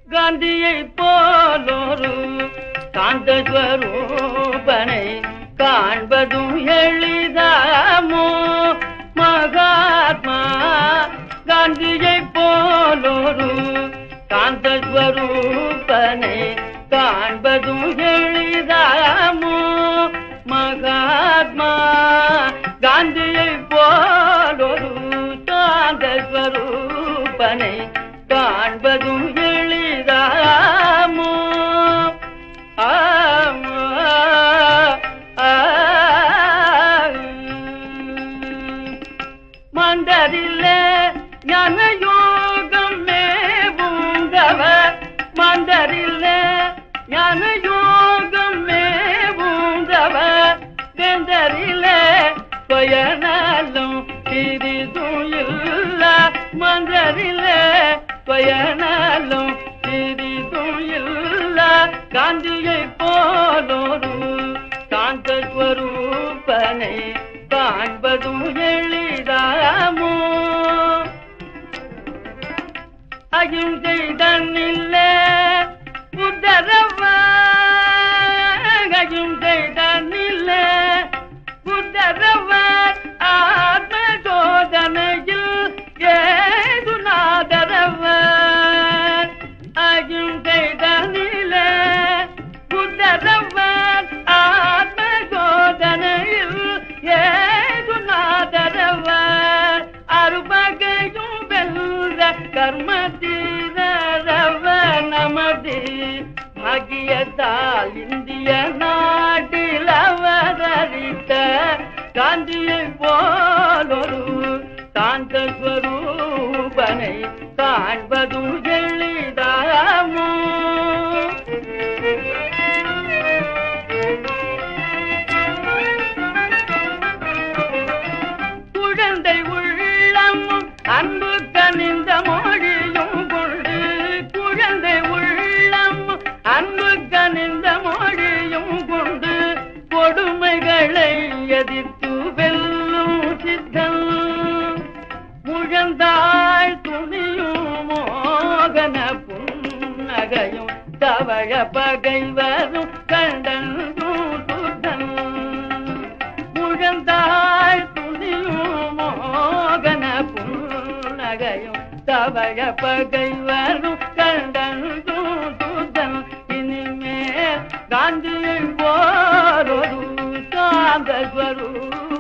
காந்தியை போலொரு காந்தஸ்வரூபனை காண்பதும் எளிதாமோ மகாத்மா? காந்தியை போலொரு காந்தஸ்வரூபனை காண்பதும் எளிதாமோ மகாத்மா? காந்தியை போலொரு காந்தஸ்வரூபனை காண்பதும் எளிதாமோ? மந்தரிலே ஞான யோகம் மேவுங்கவர், மந்தரிலே ஞான யோகம் மேவுங்கவர், வெந்தரிலே பயனலும் சிறிதும் இல்ல, மந்தரிலே பயனலும் சிறிதும் இல்ல. காந்தியை போலொரு காந்தஸ்வரூபனை காண்பதும் எளிதாமோ? அகிம்சை தன்னில்லே புத்தரவர், அகிம்சை தன்னில்லே புத்தரவர், ஆத்ம சோதனையில் ஏதுநாதரவர். அகிம்சை தன்னில்லே புத்தரவர், ஆத்ம சோதனையில் ஏதுநாதரவர். அறுபகையும் வெல்ற கர்ம தீரரவர் நமது பாக்கியத்தால் இந்திய நாட்டில் அவதரித்த காந்தியை போலொரு காந்தஸ்வரூபனை காண்பதும் எளிதாமோ? குழந்தை உள்ளம் அன்பு கனிந்த மொழியும் கொண்டு, குழந்தை உள்ளம் அன்பு கனிந்த மொழியும் கொண்டு, கொடுமைகளை எதிர்த்து வெல்லும் சித்தம். முழந்தாள் துணியும் மோகன புன்னகையும் தவழ பகைவரும் கண்டனும் சுத்தம். முழந்தாள் துணியும் மோகன புன்னகையும் தவழ பகைவரும் கண்டனும் சுத்தம். இனிமேல் காந்தியை போலொரு காந்தஸ்வரூபனை